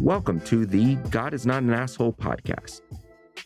Welcome to the God is Not an Asshole podcast.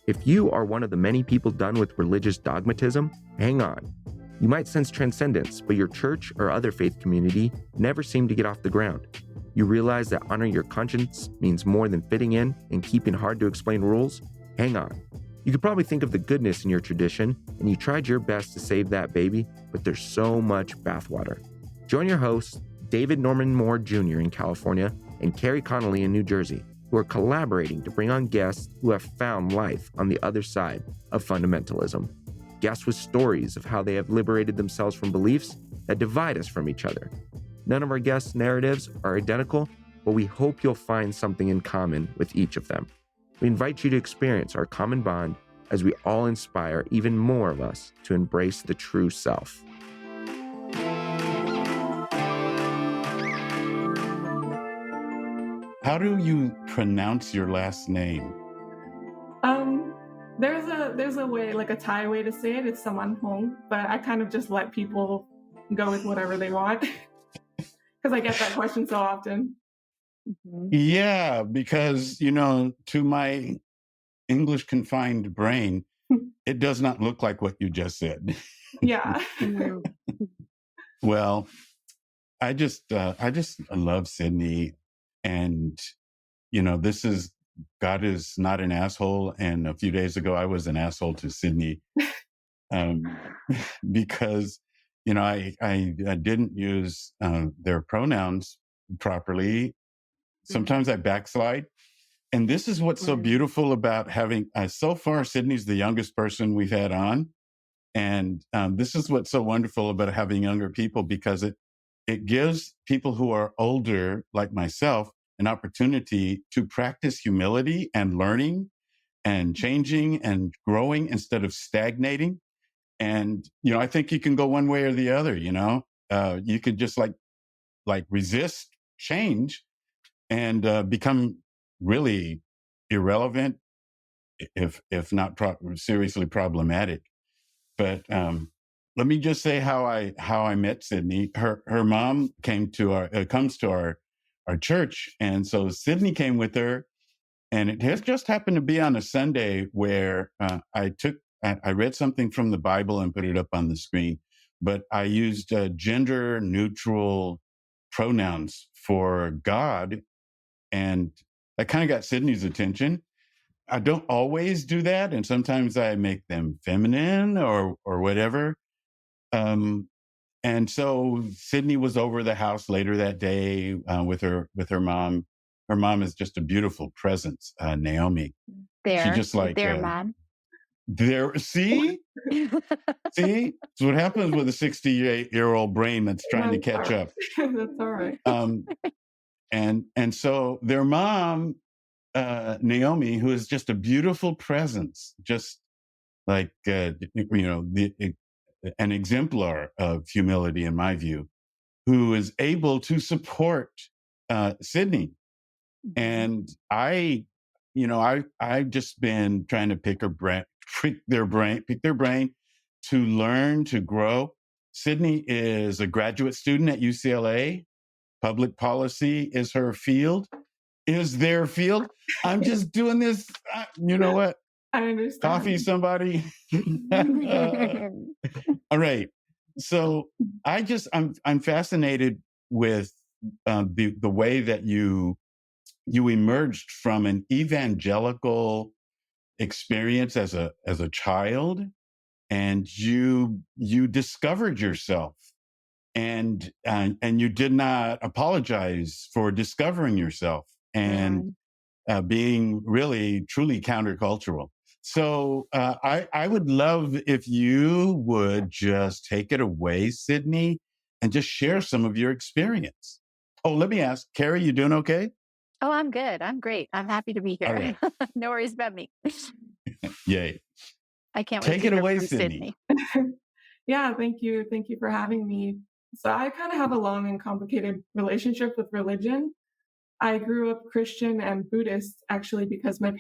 If you are one of the many people done with religious dogmatism, hang on. You might sense transcendence, but your church or other faith community never seem to get off the ground. You realize that honoring your conscience means more than fitting in and keeping hard to explain rules? Hang on. You could probably think of the goodness in your tradition, and you tried your best to save that baby, but there's so much bathwater. Join your hosts, David Norman Moore Jr. in California and Carrie Connolly in New Jersey, who are collaborating to bring on guests who have found life on the other side of fundamentalism. Guests with stories of how they have liberated themselves from beliefs that divide us from each other. None of our guests' narratives are identical, but we hope you'll find something in common with each of them. We invite you to experience our common bond as we all inspire even more of us to embrace the true self. How do you pronounce your last name? There's a way, like a Thai way to say it. It's Smanpongse, but I kind of just let people go with whatever they want because I get that question so often. Mm-hmm. Yeah, because, to my English confined brain, it does not look like what you just said. Yeah. Well, I just love Sydney. And, this is God is not an asshole. And a few days ago, I was an asshole to Sydney because, I didn't use their pronouns properly. Sometimes I backslide. And this is what's so beautiful about having, so far, Sydney's the youngest person we've had on. And this is what's so wonderful about having younger people, because it gives people who are older, like myself, an opportunity to practice humility and learning and changing and growing instead of stagnating. And, I think you can go one way or the other, you could just like resist change and become really irrelevant, if not seriously problematic. But let me just say how I met Sydney. Her mom comes to our church, and so Sydney came with her, and it has just happened to be on a Sunday where I read something from the Bible and put it up on the screen, but I used gender neutral pronouns for God, and that kind of got Sydney's attention. I don't always do that, and sometimes I make them feminine or whatever. And so Sydney was over the house later that day with her mom. Her mom is just a beautiful presence, Naomi. She just like their mom. See, it's what happens with a 68-year-old brain that's trying to catch up. That's all right. And so their mom, Naomi, who is just a beautiful presence, just like an exemplar of humility, in my view, who is able to support Sydney. And I've just been trying to pick their brain to learn, to grow. Sydney is a graduate student at UCLA. Public policy is her field, is their field. I'm just doing this. You know what? I understand. Coffee, somebody. All right. So I'm fascinated with the way that you emerged from an evangelical experience as a child, and you discovered yourself, and you did not apologize for discovering yourself and being really truly countercultural. So I would love if you would just take it away, Sydney, and just share some of your experience. Oh, let me ask, Carrie, you doing okay? Oh, I'm good. I'm great. I'm happy to be here. Right. No worries about me. Yay. I can't wait Take to it hear away, from Sydney. Yeah, thank you. Thank you for having me. So I kind of have a long and complicated relationship with religion. I grew up Christian and Buddhist, actually, because my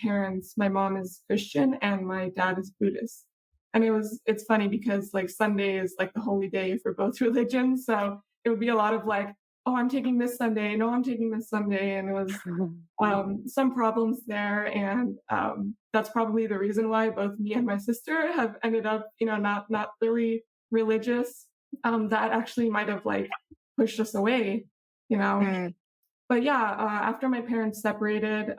mom is Christian and my dad is Buddhist. And it's funny because like Sunday is like the holy day for both religions. So it would be a lot of like, oh, I'm taking this Sunday. No, I'm taking this Sunday. And it was some problems there. And that's probably the reason why both me and my sister have ended up, not really religious. That actually might have like pushed us away, you know. Mm. But yeah, after my parents separated,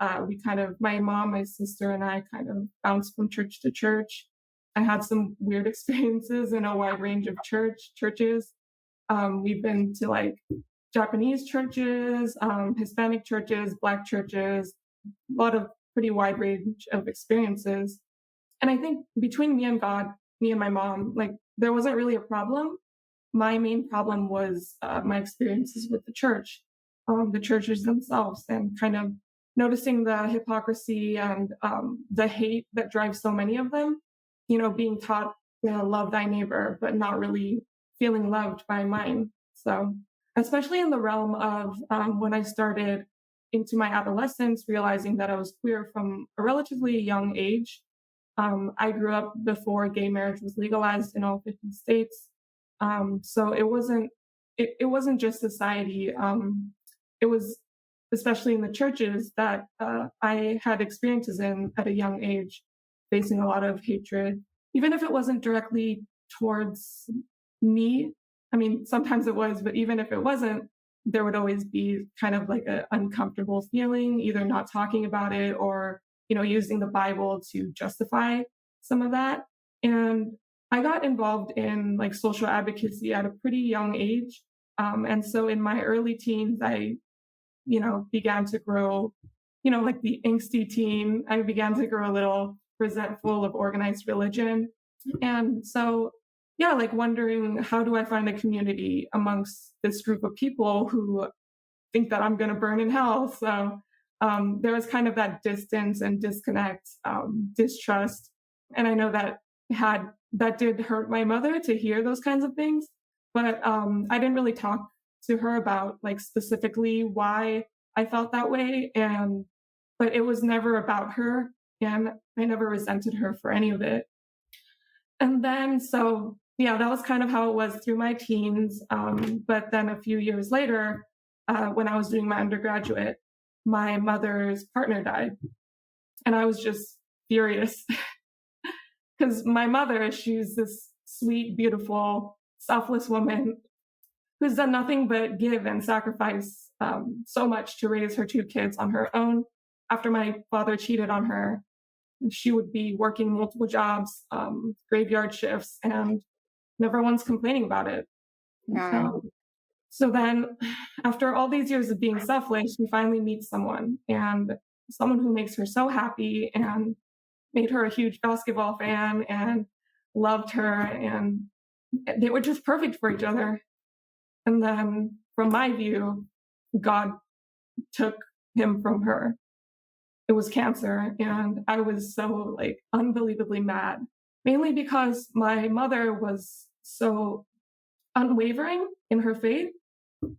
my mom, my sister, and I kind of bounced from church to church. I had some weird experiences in a wide range of churches. We've been to like Japanese churches, Hispanic churches, Black churches, a lot of pretty wide range of experiences. And I think between me and God, me and my mom, like there wasn't really a problem. My main problem was my experiences with the churches themselves, and kind of noticing the hypocrisy and the hate that drives so many of them, being taught to love thy neighbor, but not really feeling loved by mine. So, especially in the realm of when I started into my adolescence, realizing that I was queer from a relatively young age. I grew up before gay marriage was legalized in all 50 states. So it wasn't just society. It was especially in the churches that I had experiences in at a young age, facing a lot of hatred, even if it wasn't directly towards me. I mean, sometimes it was, but even if it wasn't, there would always be kind of like an uncomfortable feeling, either not talking about it or, using the Bible to justify some of that. And I got involved in like social advocacy at a pretty young age. And so in my early teens, I, began to grow, like the angsty teen. I began to grow a little resentful of organized religion. And so, yeah, like wondering, how do I find a community amongst this group of people who think that I'm going to burn in hell? So there was kind of that distance and disconnect, distrust. And I know that did hurt my mother to hear those kinds of things, but I didn't really talk to her about like specifically why I felt that way. But it was never about her, and I never resented her for any of it. And then, so yeah, that was kind of how it was through my teens. But then a few years later, when I was doing my undergraduate, my mother's partner died. And I was just furious because my mother, she's this sweet, beautiful, selfless woman who's done nothing but give and sacrifice so much to raise her two kids on her own. After my father cheated on her, she would be working multiple jobs, graveyard shifts, and never once complaining about it. So then, after all these years of being selfish, we finally meet someone who makes her so happy and made her a huge basketball fan and loved her, and they were just perfect for each other. And then, from my view, God took him from her. It was cancer, and I was so like unbelievably mad, mainly because my mother was so unwavering in her faith.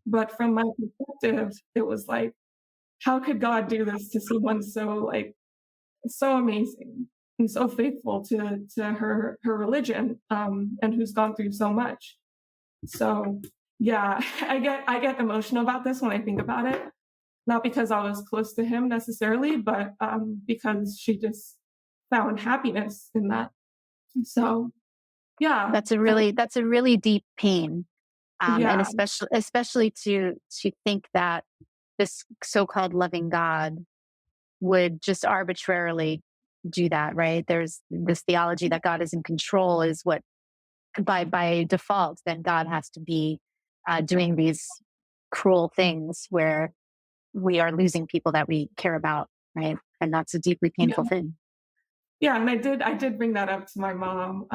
But from my perspective, it was like, how could God do this to someone so amazing and so faithful to her religion, and who's gone through so much? So yeah, I get emotional about this when I think about it. Not because I was close to him necessarily, but because she just found happiness in that. So yeah, That's a really deep pain. And yeah, especially to think that this so-called loving God would just arbitrarily do that, right? There's this theology that God is in control, is what by default, then God has to be doing these cruel things where we are losing people that we care about, right? And that's a deeply painful thing. Yeah, and I did bring that up to my mom,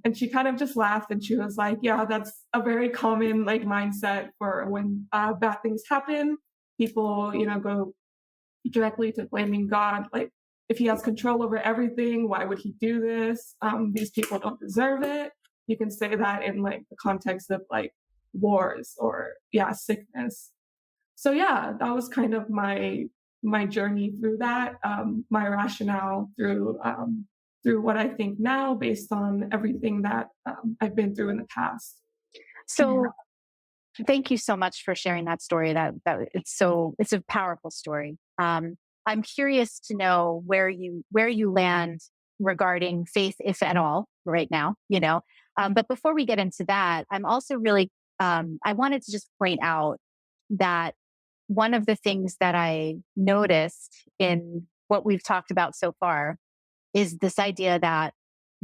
and she kind of just laughed, and she was like, "Yeah, that's a very common like mindset for when bad things happen. People, go directly to blaming God. Like, if He has control over everything, why would He do this? These people don't deserve it." You can say that in like the context of like wars or sickness. So yeah, that was kind of my journey through that, my rationale through what I think now, based on everything that I've been through in the past. So Thank you so much for sharing that story. That it's a powerful story. I'm curious to know where you land regarding faith, if at all, right now. But before we get into that, I'm also really I wanted to just point out that one of the things that I noticed in what we've talked about so far is this idea that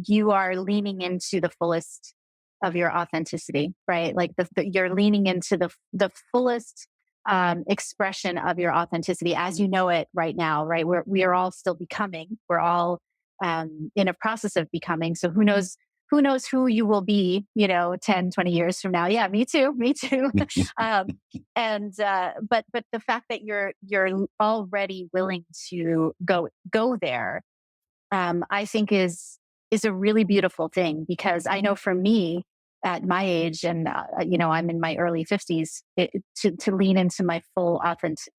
you are leaning into the fullest of your authenticity, right? Like you're leaning into the fullest expression of your authenticity as you know it right now, right? We are all still becoming. We're all in a process of becoming. So who knows who you will be, 10, 20 years from now. Yeah, me too. Me too. But the fact that you're already willing to go there, I think is a really beautiful thing, because I know for me at my age, and I'm in my early 50s, to lean into my full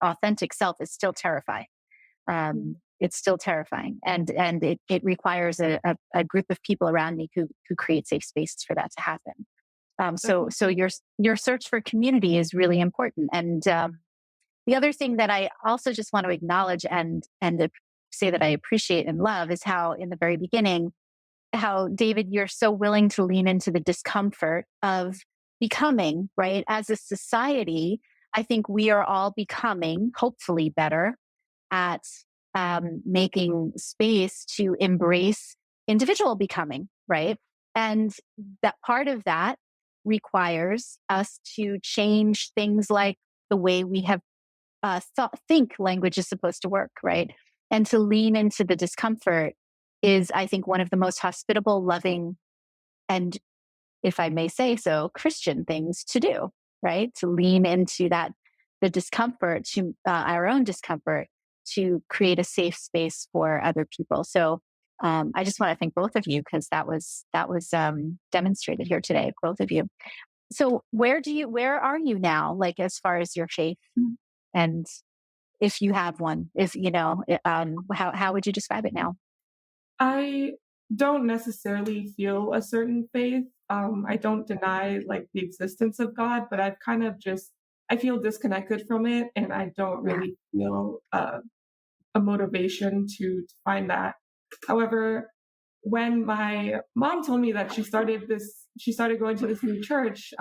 authentic self is still terrifying. It's still terrifying, and it requires a group of people around me who create safe spaces for that to happen. So your search for community is really important. And the other thing that I also just want to acknowledge and say that I appreciate and love is how in the very beginning, how David, you're so willing to lean into the discomfort of becoming, right? As a society, I think we are all becoming hopefully better at making space to embrace individual becoming, right? And that part of that requires us to change things like the way we have think language is supposed to work, right? And to lean into the discomfort is, I think, one of the most hospitable, loving, and, if I may say so, Christian things to do, right? To lean into the discomfort, to our own discomfort, to create a safe space for other people. So I just want to thank both of you, because that was demonstrated here today, both of you. So where are you now, like as far as your faith, and if you have one, how would you describe it now? I don't necessarily feel a certain faith. I don't deny like the existence of God, but I've kind of I feel disconnected from it, and I don't really feel a motivation to find that. However, when my mom told me that she started going to this new church,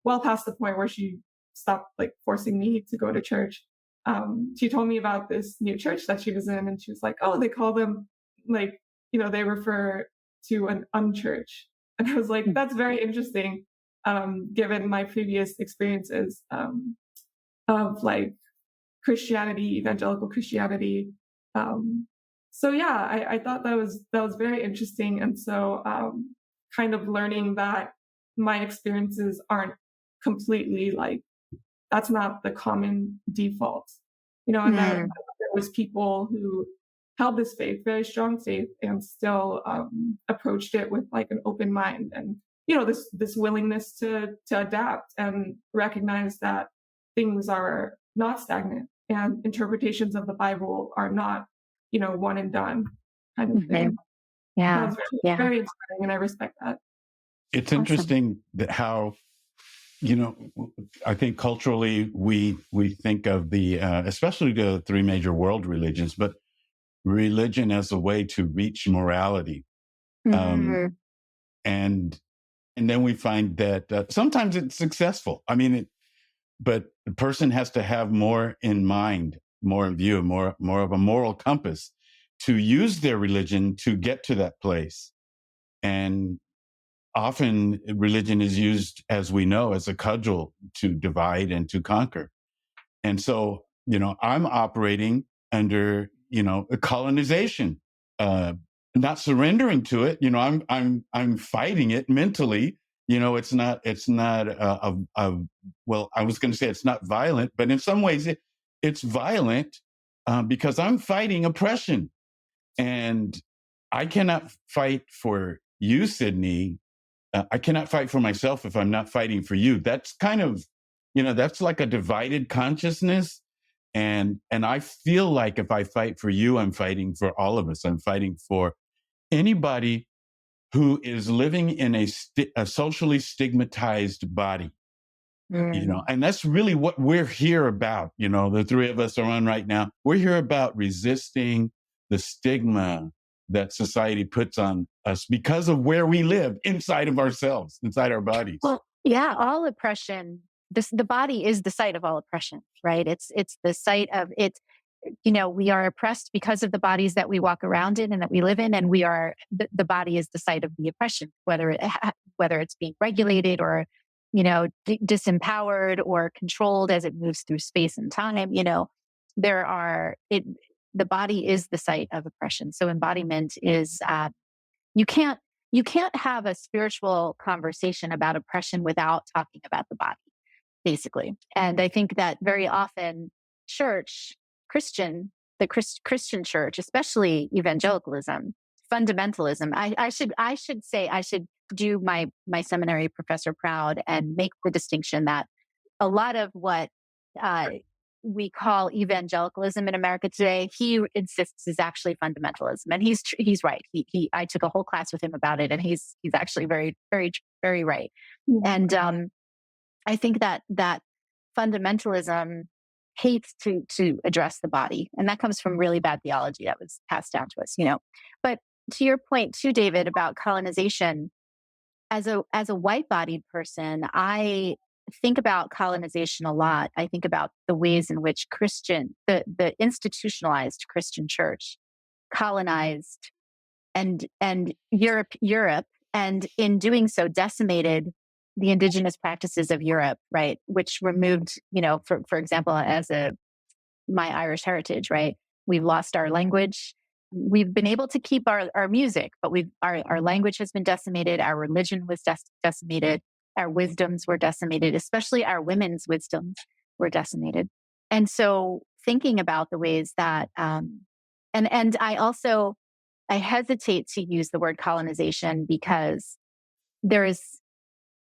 well past the point where she stopped like forcing me to go to church. She told me about this new church that she was in, and she was like, "Oh, they call them like, they refer to an unchurch." And I was like, "That's very interesting, given my previous experiences of like Christianity, evangelical Christianity." So yeah, I thought that was very interesting, and so kind of learning that my experiences aren't completely like, that's not the common default, and that there was people who held this faith, very strong faith, and still approached it with like an open mind, and this willingness to adapt and recognize that things are not stagnant, and interpretations of the Bible are not, one and done kind of thing. Yeah. That was very, very inspiring, and I respect that. It's Awesome. interesting that how, I think culturally we think of especially the three major world religions, but religion as a way to reach morality. And then we find that sometimes it's successful. I mean, but the person has to have more in mind, more in view, more of a moral compass to use their religion to get to that place. And often religion is used, as we know, as a cudgel to divide and to conquer. And so, I'm operating under, a colonization, not surrendering to it. I'm fighting it mentally. It's not well, I was going to say it's not violent, but in some ways it's violent because I'm fighting oppression. And I cannot fight for you, Sydney. I cannot fight for myself if I'm not fighting for you. That's kind of, that's like a divided consciousness. And I feel like if I fight for you, I'm fighting for all of us. I'm fighting for anybody who is living in a socially stigmatized body. And that's really what we're here about. The three of us are on right now. We're here about resisting the stigma that society puts on us because of where we live inside of ourselves, inside our bodies. Well, yeah, all oppression, the body is the site of all oppression, right? It's the site of it. We are oppressed because of the bodies that we walk around in and that we live in. And the body is the site of the oppression, whether it's being regulated or, disempowered or controlled as it moves through space and time. The body is the site of oppression. So embodiment is, you can't have a spiritual conversation about oppression without talking about the body, basically. And I think that very often Christian church, especially evangelicalism, fundamentalism. I should do my seminary professor proud and make the distinction that a lot of what we call evangelicalism in America today, he insists is actually fundamentalism, and he's right. I took a whole class with him about it, and he's actually very, very, very right. And I think that fundamentalism hates to address the body, and that comes from really bad theology that was passed down to us. But to your point too, David, about colonization, as a white-bodied person, I think about colonization a lot. I think about the ways in which the institutionalized Christian church colonized and Europe, and in doing so decimated the indigenous practices of Europe, right? Which removed, for example, my Irish heritage, right? We've lost our language. We've been able to keep our music, but our language has been decimated. Our religion was decimated. Our wisdoms were decimated, especially our women's wisdoms were decimated. And so thinking about the ways that, and I hesitate to use the word colonization because there is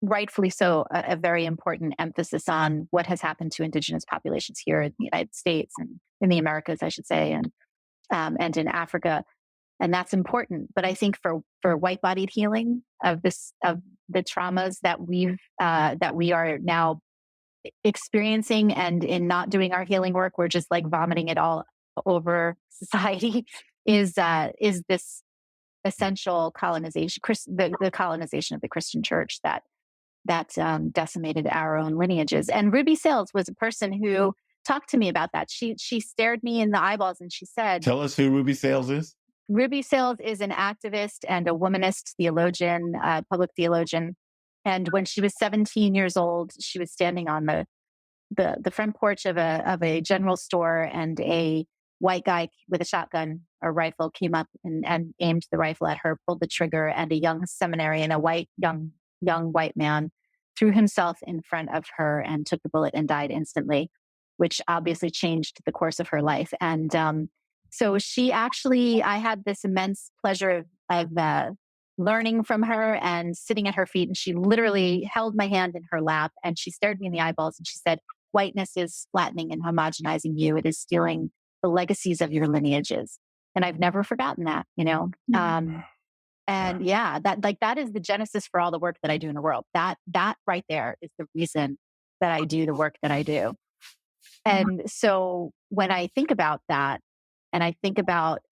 rightfully so a very important emphasis on what has happened to indigenous populations here in the United States and in the Americas, I should say, and in Africa. And that's important. But I think for white-bodied healing of the traumas that we are now experiencing, and in not doing our healing work, we're just like vomiting it all over society, is this essential colonization, the colonization of the Christian church that decimated our own lineages. And Ruby Sales was a person who talked to me about that. She stared me in the eyeballs and she said, "Tell us who Ruby Sales is." Ruby Sales is an activist and a womanist theologian, public theologian. And when she was 17 years old, she was standing on the front porch of a general store, and a white guy with a shotgun or rifle came up and aimed the rifle at her, pulled the trigger, and a young seminarian, young white man, threw himself in front of her and took the bullet and died instantly, which obviously changed the course of her life. And so I had this immense pleasure of learning from her and sitting at her feet. And she literally held my hand in her lap and she stared me in the eyeballs and she said, "Whiteness is flattening and homogenizing you. It is stealing the legacies of your lineages." And I've never forgotten that, And that is the genesis for all the work that I do in the world. That right there is the reason that I do the work that I do. And so when I think about that, and I think about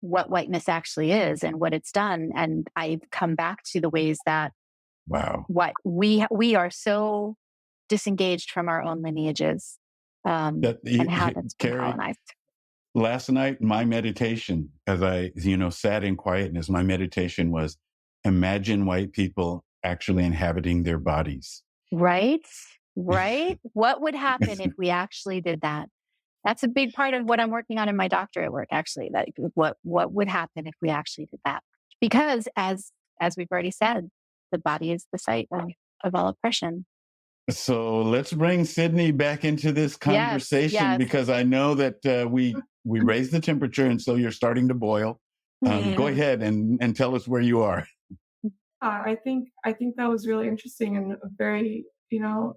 what whiteness actually is and what it's done, and I come back to the ways that what we are so disengaged from our own lineages, and how that's been colonized. Last night, my meditation, as I, sat in quietness, my meditation was, imagine white people actually inhabiting their bodies. Right? What would happen if we actually did that? That's a big part of what I'm working on in my doctorate work, actually. That what would happen if we actually did that? Because as we've already said, the body is the site of all oppression. So let's bring Sydney back into this conversation, because I know that we raised the temperature, and so you're starting to boil. Go ahead and tell us where you are. I think that was really interesting and a very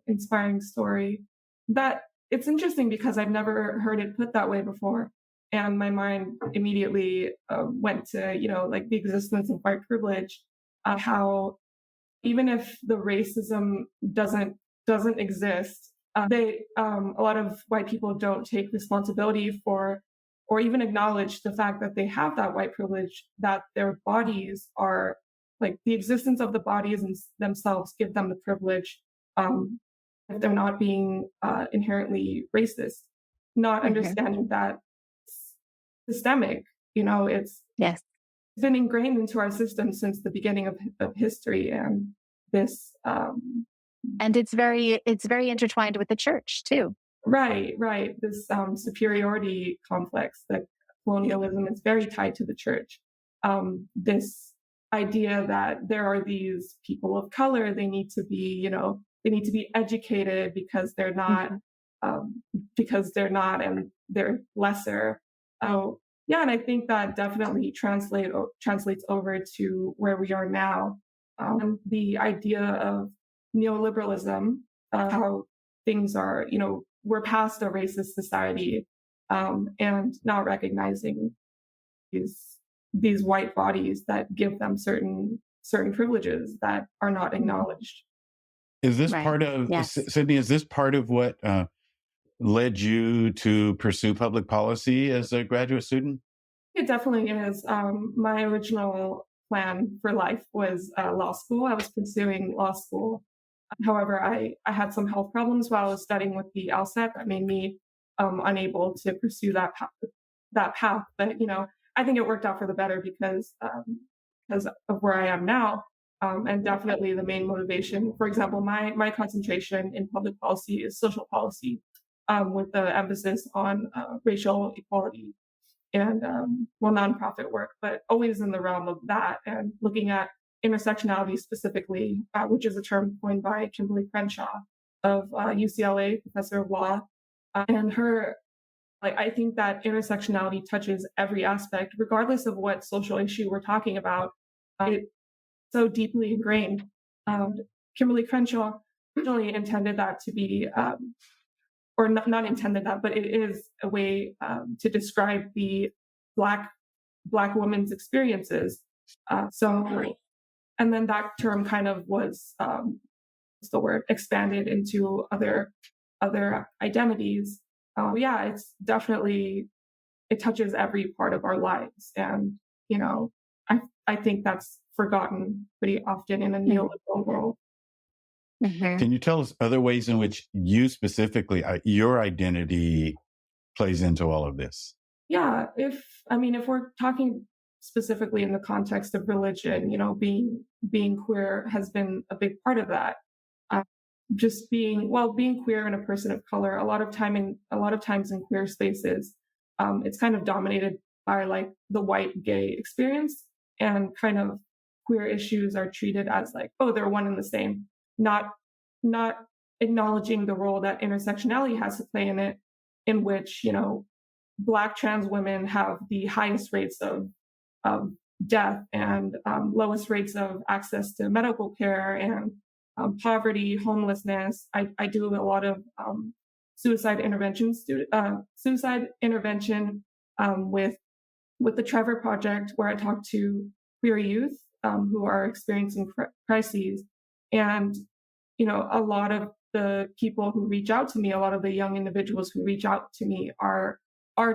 inspiring story. That it's interesting because I've never heard it put that way before, and my mind immediately went to the existence of white privilege, how even if the racism doesn't doesn't exist. A lot of white people don't take responsibility for or even acknowledge the fact that they have that white privilege, that their bodies are like the existence of the bodies themselves give them the privilege. If they're not being inherently racist, not understanding that it's systemic, Yes. been ingrained into our system since the beginning of history. And this, And it's very intertwined with the church too. right, this superiority complex that colonialism is very tied to the church. This idea that there are these people of color, they need to be educated because they're not, and they're lesser. Yeah, and I think that definitely translates over to where we are now. The idea of neoliberalism, how things are, we're past a racist society, and not recognizing these white bodies that give them certain privileges that are not acknowledged. Is this Right. part of, Yes. Sydney, is this part of what led you to pursue public policy as a graduate student? It definitely is. My original plan for life was law school. I was pursuing law school. However, I had some health problems while I was studying with the LSAT that made me unable to pursue that path. But I think it worked out for the better because of where I am now. And definitely the main motivation, for example, my concentration in public policy is social policy, with the emphasis on racial equality and nonprofit work, but always in the realm of that and looking at intersectionality specifically, which is a term coined by Kimberly Crenshaw of UCLA, professor of law. And her, I think that intersectionality touches every aspect, regardless of what social issue we're talking about. It's so deeply ingrained. Kimberly Crenshaw originally intended that to be, or not intended that, but it is a way to describe the Black woman's experiences. And then that term kind of was, what's the word, expanded into other identities. Yeah, it's definitely, it touches every part of our lives, and I think that's forgotten pretty often in a neoliberal world. Can you tell us other ways in which you specifically, your identity plays into all of this? Yeah, if we're talking specifically in the context of religion, being queer has been a big part of that. Just being queer and a person of color, a lot of times in queer spaces, it's kind of dominated by like the white gay experience, and kind of queer issues are treated as like, oh, they're one and the same, not acknowledging the role that intersectionality has to play in it, in which Black trans women have the highest rates of death and lowest rates of access to medical care and poverty, homelessness. I do a lot of suicide intervention with the Trevor Project, where I talk to queer youth who are experiencing crises. And a lot of the people who reach out to me, a lot of the young individuals who reach out to me are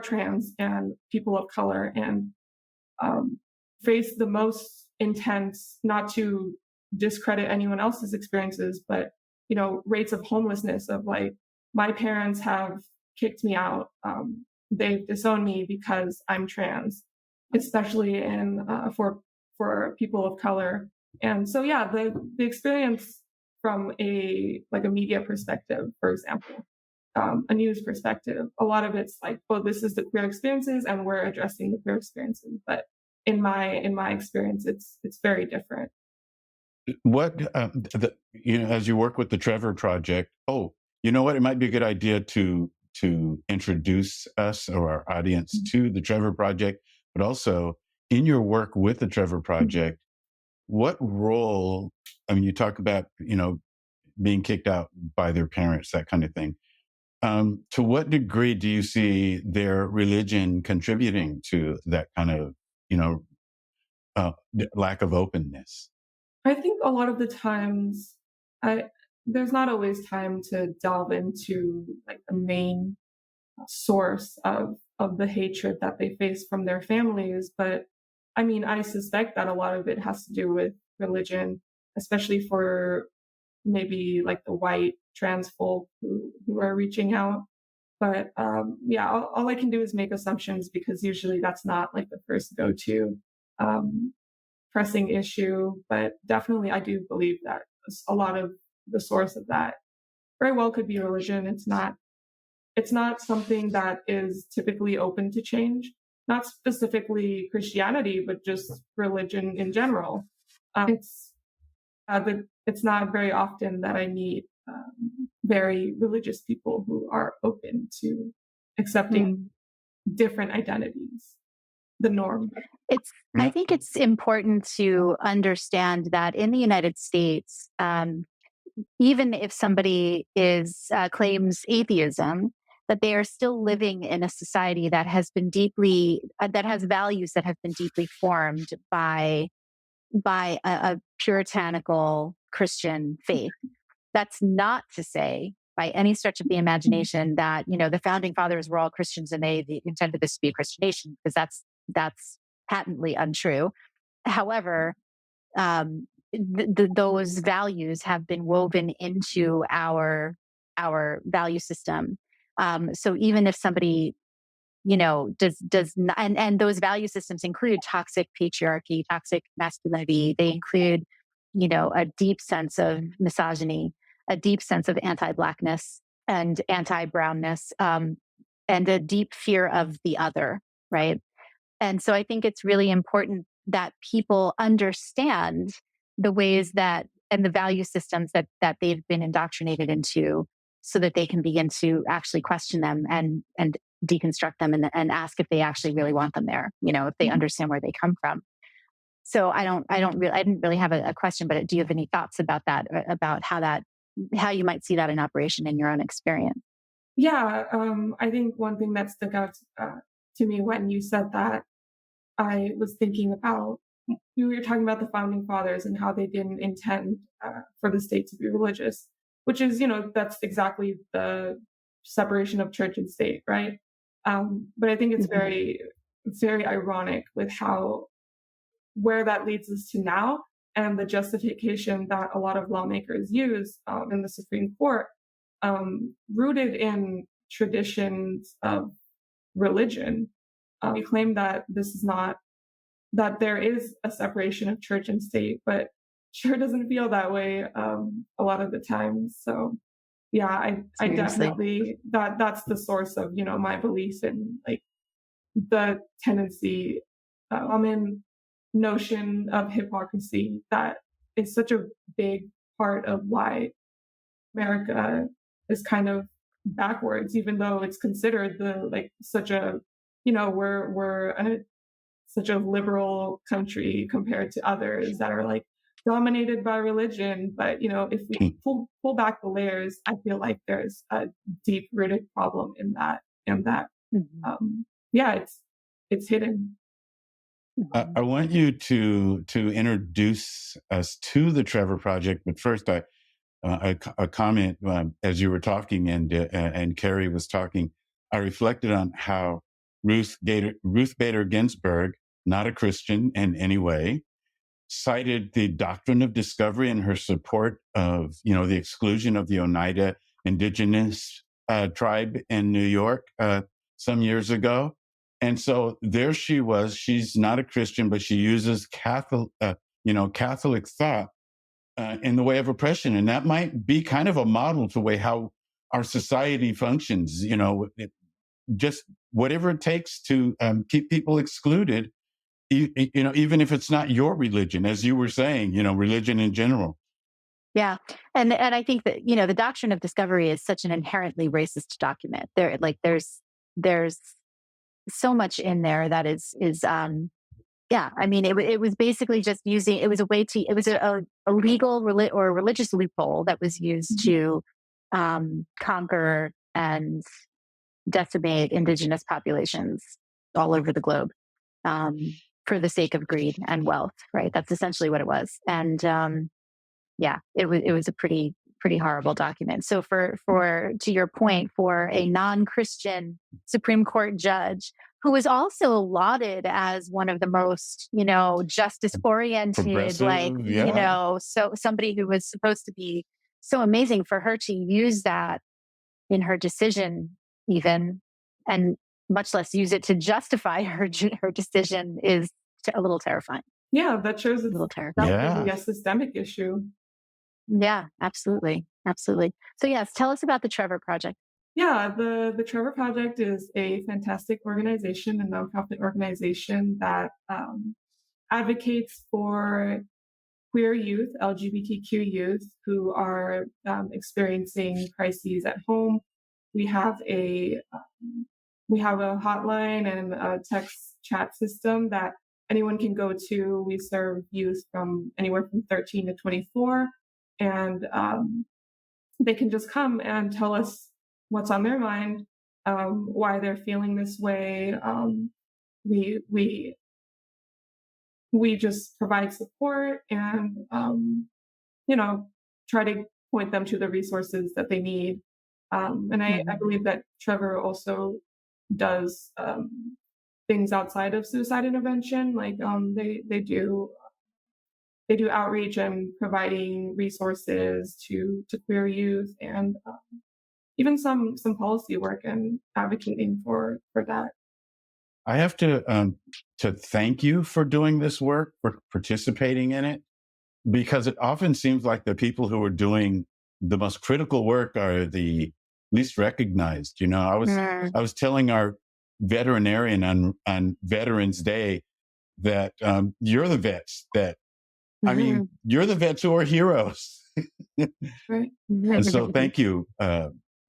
trans and people of color, and face the most intense, not to discredit anyone else's experiences, but rates of homelessness, of like, my parents have kicked me out, they've disowned me because I'm trans, especially for people of color. And so yeah, the experience from a media perspective, for example, a news perspective, a lot of it's like, oh, this is the queer experiences and we're addressing the queer experiences. But in my experience, it's very different. What, as you work with the Trevor Project, you know what, it might be a good idea to introduce us or our audience to the Trevor Project, but also in your work with the Trevor Project, what role, you talk about, being kicked out by their parents, that kind of thing. To what degree do you see their religion contributing to that kind of, lack of openness? I think a lot of the times, there's not always time to delve into like the main source of the hatred that they face from their families. But I mean, I suspect that a lot of it has to do with religion, especially for maybe like the white trans folk who are reaching out. But yeah, all I can do is make assumptions because usually that's not like the first go-to um, pressing issue. But definitely, I do believe that a lot of the source of that very well could be religion. It's not something that is typically open to change, not specifically Christianity, but just religion in general. It's not very often that I meet very religious people who are open to accepting different identities, the norm. I think it's important to understand that in the United States, even if somebody claims atheism, that they are still living in a society that has been that has values that have been deeply formed by a puritanical Christian faith. That's not to say by any stretch of the imagination that, the founding fathers were all Christians and they intended this to be a Christian nation, because that's patently untrue. However, those values have been woven into our value system. So even if somebody, does not, and those value systems include toxic patriarchy, toxic masculinity. They include, a deep sense of misogyny, a deep sense of anti-Blackness and anti-brownness, and a deep fear of the other, right? And so I think it's really important that people understand the ways that and the value systems that they've been indoctrinated into, so that they can begin to actually question them and deconstruct them and ask if they actually really want them there, if they understand where they come from. So I didn't really have a question, but do you have any thoughts about that, about how you might see that in operation in your own experience? Yeah, I think one thing that stuck out to me when you said that, I was thinking about, you were talking about the founding fathers and how they didn't intend for the state to be religious, which is, that's exactly the separation of church and state, right? But I think it's very ironic with where that leads us to now, and the justification that a lot of lawmakers use in the Supreme Court, rooted in traditions of religion. We claim that that there is a separation of church and state, but sure doesn't feel that way a lot of the time. So yeah, I definitely, that's the source of, my belief in like the tendency, common notion of hypocrisy that is such a big part of why America is kind of backwards, even though it's considered such a, such a liberal country compared to others that are like dominated by religion. But if we pull back the layers, I feel like there's a deep rooted problem in that. Yeah, it's hidden. I want you to introduce us to the Trevor Project, but first, a comment as you were talking and Carrie was talking. I reflected on how Ruth Bader Ginsburg, not a Christian in any way, cited the doctrine of discovery in her support of the exclusion of the Oneida indigenous tribe in New York some years ago. And so there she was. She's not a Christian, but she uses Catholic thought in the way of oppression, and that might be kind of a model to way how our society functions. Just whatever it takes to keep people excluded. Even if it's not your religion, as you were saying, religion in general. Yeah. And I think that, the doctrine of discovery is such an inherently racist document. There's so much in there that is yeah. I mean, it was basically just it was a legal or religious loophole that was used to conquer and decimate indigenous populations all over the globe. For the sake of greed and wealth, right? That's essentially what it was. And yeah, it was a pretty pretty horrible document. So to your point, for a non-Christian Supreme Court judge who was also lauded as one of the most, justice oriented, so somebody who was supposed to be so amazing, for her to use that in her decision even, and much less use it to justify her decision, is a little terrifying. Yeah, that shows it's definitely a systemic issue. Yeah, absolutely. Absolutely. So yes, tell us about the Trevor Project. Yeah, the Trevor Project is a fantastic organization, a nonprofit organization that advocates for queer youth, LGBTQ youth who are experiencing crises at home. We have a hotline and a text chat system that anyone can go to. We serve youth from anywhere from 13 to 24, and they can just come and tell us what's on their mind, why they're feeling this way. We just provide support and try to point them to the resources that they need. And I believe that Trevor also does things outside of suicide intervention, like they do outreach and providing resources to queer youth, and even some policy work and advocating for that. I have to thank you for doing this work, for participating in it, because it often seems like the people who are doing the most critical work are the least recognized. I was telling our veterinarian on Veterans Day that you're the vets that, I mean, you're the vets who are heroes. Right. And so thank you,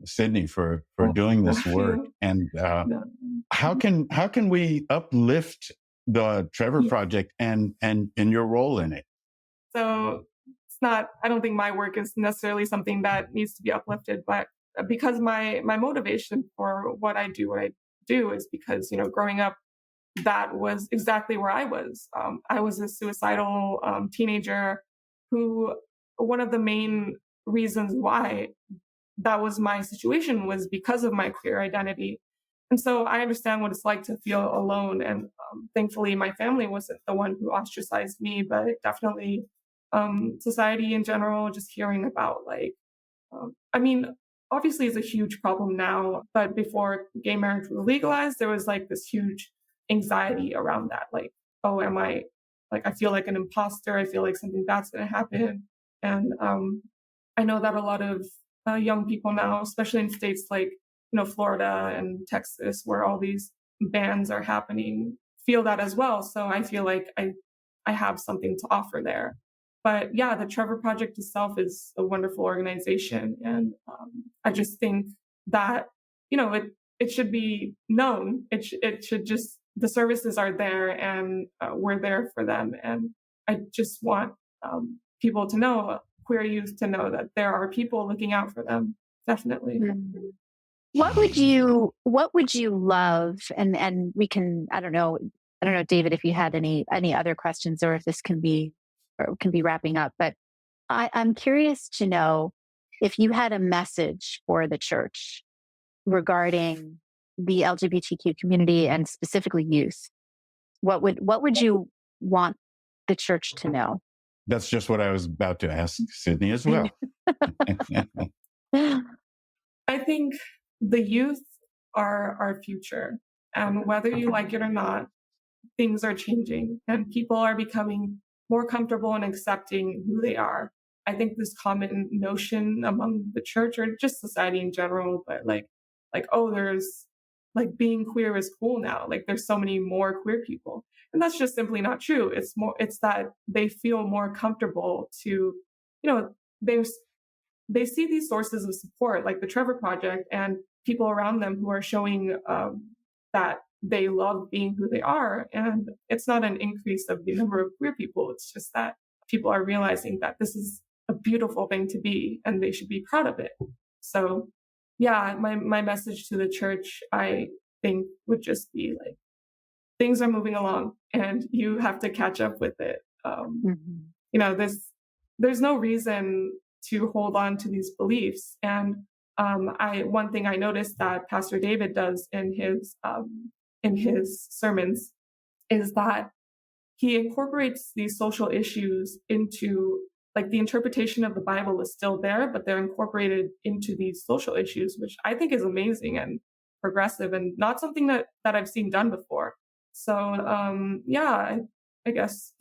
Sydney, for doing this work. And how can we uplift the Trevor Project and your role in it? So it's not, I don't think my work is necessarily something that needs to be uplifted, but because my motivation for what I do is because, growing up, that was exactly where I was. I was a suicidal teenager who, one of the main reasons why that was my situation was because of my queer identity. And so I understand what it's like to feel alone. And thankfully, my family wasn't the one who ostracized me, but definitely society in general, just hearing about obviously it's a huge problem now, but before gay marriage was legalized, there was this huge anxiety around that. Oh, I feel like an imposter. I feel like something bad's going to happen. And I know that a lot of young people now, especially in states like, Florida and Texas, where all these bans are happening, feel that as well. So I feel like I have something to offer there. But yeah, the Trevor Project itself is a wonderful organization. And I just think that, it should be known. It should just, the services are there and we're there for them. And I just want people to know, queer youth to know that there are people looking out for them. Definitely. Mm-hmm. What would you love? And we can, I don't know, David, if you had any other questions, or if this can be wrapping up, but I'm curious to know if you had a message for the church regarding the LGBTQ community and specifically youth. What would you want the church to know? That's just what I was about to ask Sydney as well. I think the youth are our future. And whether you like it or not, things are changing and people are becoming more comfortable in accepting who they are. I think this common notion among the church or just society in general, but there's being queer is cool now. There's so many more queer people. And that's just simply not true. It's that they feel more comfortable to, they see these sources of support like the Trevor Project and people around them who are showing that they love being who they are. And it's not an increase of the number of queer people. It's just that people are realizing that this is a beautiful thing to be and they should be proud of it. So yeah, my message to the church, I think, would just be things are moving along and you have to catch up with it. There's no reason to hold on to these beliefs. And one thing I noticed that Pastor David does in his sermons is that he incorporates these social issues into, like, the interpretation of the Bible is still there, but they're incorporated into these social issues, which I think is amazing and progressive and not something that I've seen done before. So I guess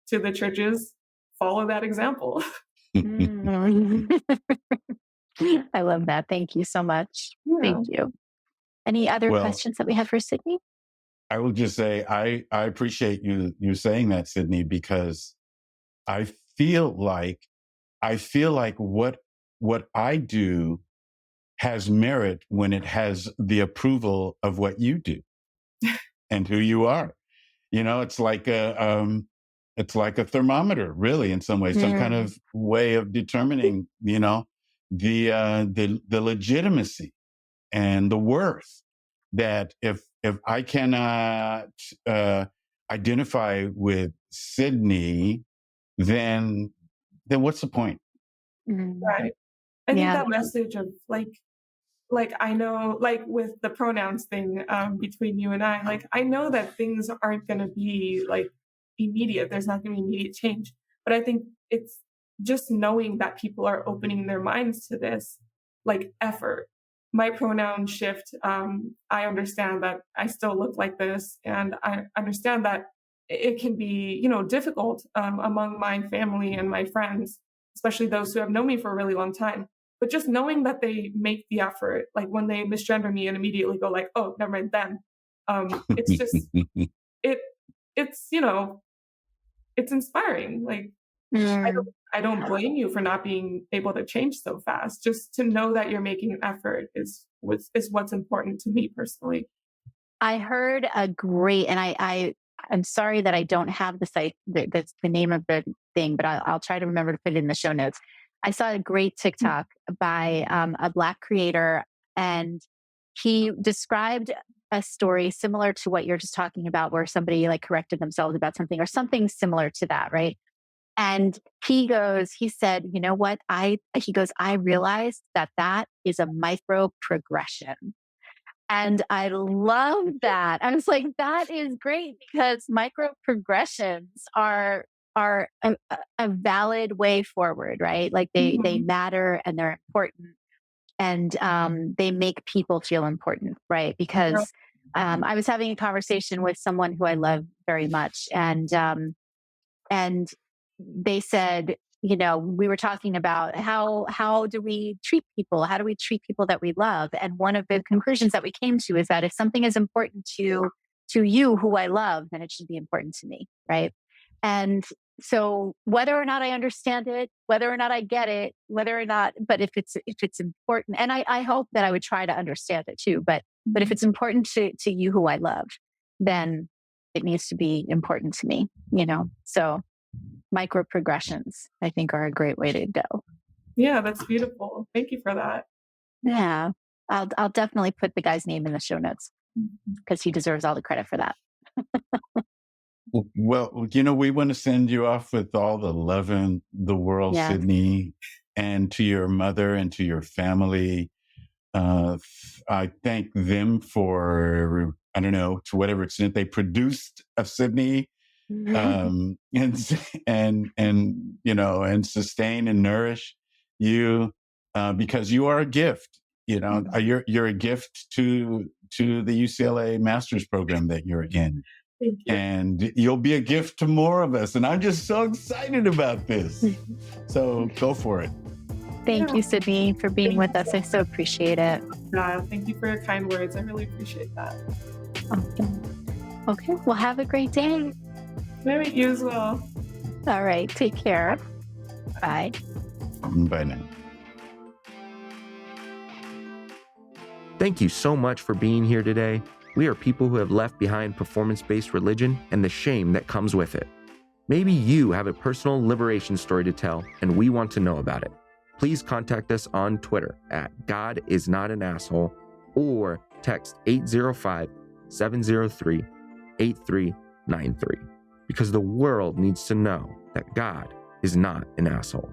to the churches, follow that example. I love that. Thank you so much. Yeah. Thank you. Any other Well, questions that we have for Sydney? I will just say I appreciate you saying that, Sydney, because I feel like what I do has merit when it has the approval of what you do and who you are. It's like a thermometer, really, in some ways, some kind of way of determining, the legitimacy and the worth. That if I cannot identify with Sydney, then what's the point? Right. I think that message of like I know, like with the pronouns thing between you and I know that things aren't going to be like immediate. There's not going to be immediate change. But I think it's just knowing that people are opening their minds to this, like, effort. My pronoun shift, I understand that I still look like this, and I understand that it can be, difficult among my family and my friends, especially those who have known me for a really long time. But just knowing that they make the effort, like when they misgender me and immediately go like, oh, never mind them. It's just, it's, it's inspiring. Like, I don't blame you for not being able to change so fast. Just to know that you're making an effort is what's important to me personally. I heard a great, and I'm sorry that I don't have the site, that's the name of the thing, but I'll try to remember to put it in the show notes. I saw a great TikTok by a Black creator, and he described a story similar to what you're just talking about, where somebody like corrected themselves about something or something similar to that, right? And he said, you know what? I realized that is a micro progression. And I love that. I was like, that is great, because micro progressions are a valid way forward, right? Like they matter and they're important, and they make people feel important, right? Because I was having a conversation with someone who I love very much, and they said, we were talking about how do we treat people? How do we treat people that we love? And one of the conclusions that we came to is that if something is important to you who I love, then it should be important to me, right? And so whether or not I understand it, whether or not I get it, but if it's important, and I hope that I would try to understand it too, but if it's important to you who I love, then it needs to be important to me, so micro progressions, I think, are a great way to go. Yeah, that's beautiful. Thank you for that. Yeah, I'll definitely put the guy's name in the show notes, because he deserves all the credit for that. Well, we want to send you off with all the love in the world, Sydney, and to your mother and to your family. I thank them for, I don't know, to whatever extent they produced of Sydney, and sustain and nourish you, because you are a gift. You're a gift to the UCLA master's program that you're in. Thank you. And you'll be a gift to more of us. And I'm just so excited about this. So go for it. Thank you, Sydney, for being with us. I so appreciate it. Thank you for your kind words. I really appreciate that. Okay. Well, have a great day. Maybe you as well. All right. Take care. Bye. Bye now. Thank you so much for being here today. We are people who have left behind performance-based religion and the shame that comes with it. Maybe you have a personal liberation story to tell, and we want to know about it. Please contact us on Twitter at GodIsNotAnAsshole or text 805-703-8393, because the world needs to know that God is not an asshole.